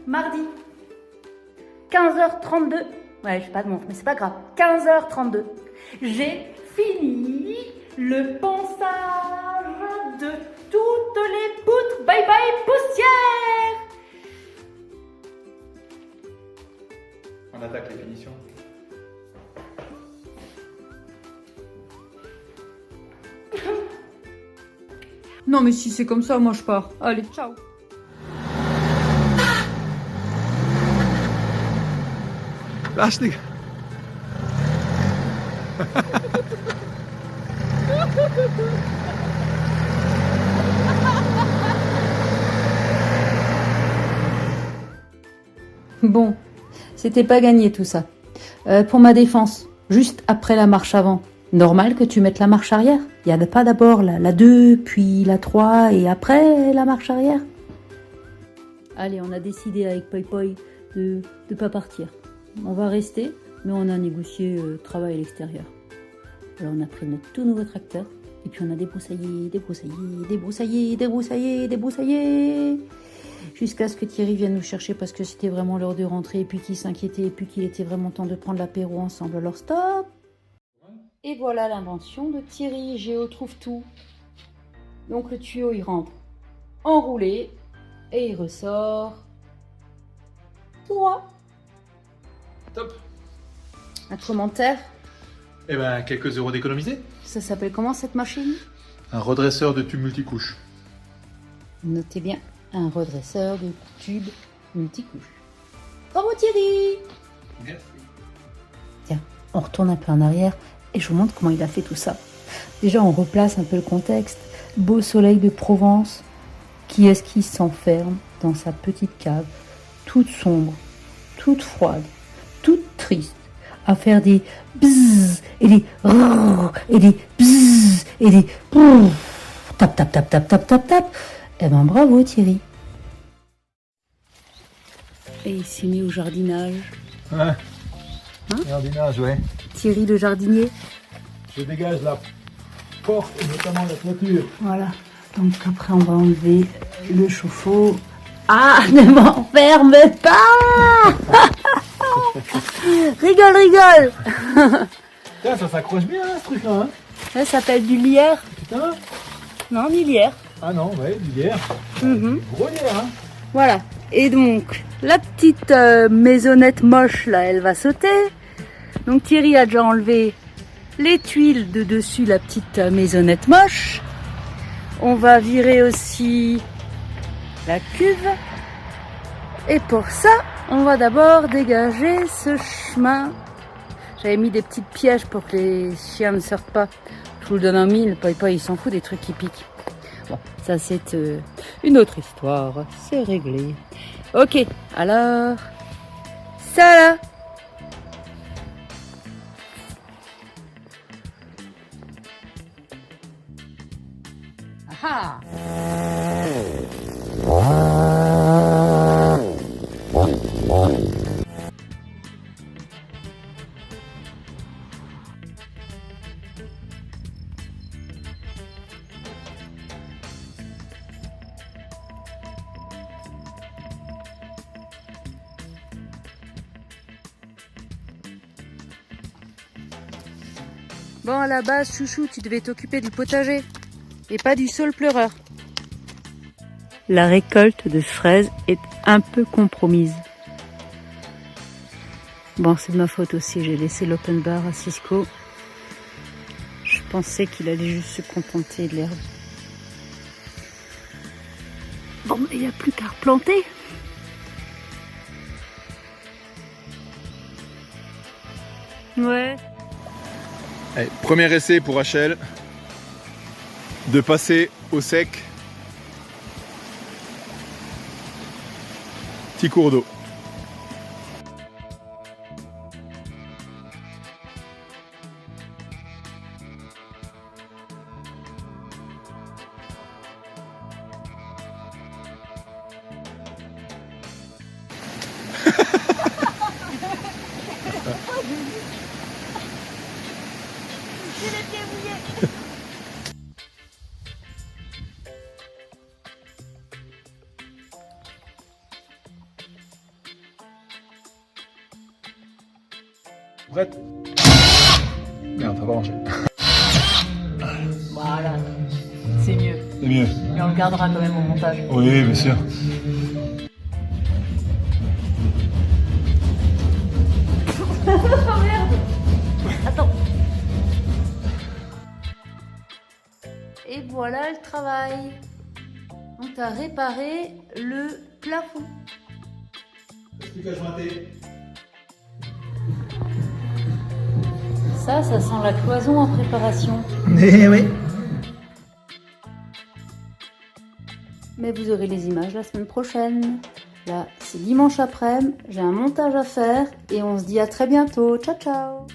mardi. 15h32. Ouais, j'ai pas de montre, mais c'est pas grave. 15h32. J'ai fini le ponçage de toutes les poutres. Bye bye poussière. On attaque les finitions. Non mais si c'est comme ça, moi je pars. Allez, ciao. Lâche les gars. Bon, c'était pas gagné tout ça. Pour ma défense, juste après la marche avant, normal que tu mettes la marche arrière. Il n'y a pas d'abord la 2, puis la 3 et après la marche arrière. Allez, on a décidé avec Poi Poi de pas partir. On va rester, mais on a négocié travail à l'extérieur. Alors on a pris notre tout nouveau tracteur et puis on a débroussaillé, jusqu'à ce que Thierry vienne nous chercher parce que c'était vraiment l'heure de rentrer et puis qu'il s'inquiétait et puis qu'il était vraiment temps de prendre l'apéro ensemble. Alors stop. Et voilà l'invention de Thierry, Géo trouve tout. Donc le tuyau il rentre enroulé et il ressort droit. Top. Un commentaire? Eh ben, quelques euros d'économiser. Ça s'appelle comment cette machine? Un redresseur de tube multicouche. Notez bien, un redresseur de tube multicouche. Bravo Thierry! Merci. Tiens, on retourne un peu en arrière et je vous montre comment il a fait tout ça. Déjà, on replace un peu le contexte. Beau soleil de Provence. Qui est-ce qui s'enferme dans sa petite cave, toute sombre, toute froide, toute triste, à faire des bzzz et des rrrr et des bzzz et des pouf, tap tap tap tap tap tap tap. Eh ben bravo Thierry. Et il s'est mis au jardinage. Ouais. Jardinage, ouais. Thierry le jardinier. Je dégage la porte et notamment la toiture. Voilà. Donc après on va enlever le chauffe-eau. Ah, ne m'enferme pas. Rigole. Tiens, ça s'accroche bien, ce truc-là, hein. Ça s'appelle du lierre. Putain. Non, du lierre. Ah non, ouais, du lierre. Gros lierre, hein. Voilà. Et donc, la petite maisonnette moche, là, elle va sauter. Donc Thierry a déjà enlevé les tuiles de dessus la petite maisonnette moche. On va virer aussi la cuve. Et pour ça, on va d'abord dégager ce chemin. J'avais mis des petites pièges pour que les chiens ne sortent pas. Je vous le donne en mille, Poi il s'en fout des trucs qui piquent. Bon, ça c'est une autre histoire, c'est réglé. Ok, alors, ça là. Ah. Bon, à la base, chouchou, tu devais t'occuper du potager et pas du saule pleureur. La récolte de fraises est un peu compromise. Bon, c'est de ma faute aussi, j'ai laissé l'open bar à Cisco. Je pensais qu'il allait juste se contenter de l'herbe. Bon, mais il n'y a plus qu'à replanter. Ouais. Allez, premier essai pour Rachel. De passer au sec. Petit cours d'eau. Prête? Merde, ça va pas marcher. Voilà, c'est mieux. C'est mieux. Mais on le gardera quand même au montage. Oui, bien sûr. Oh merde! Attends. Et voilà le travail. Donc tu as réparé le plafond. Explique à jointer. Ça sent la cloison en préparation. Eh oui. Mais vous aurez les images la semaine prochaine. Là, c'est dimanche après-midi, j'ai un montage à faire et on se dit à très bientôt. Ciao, ciao!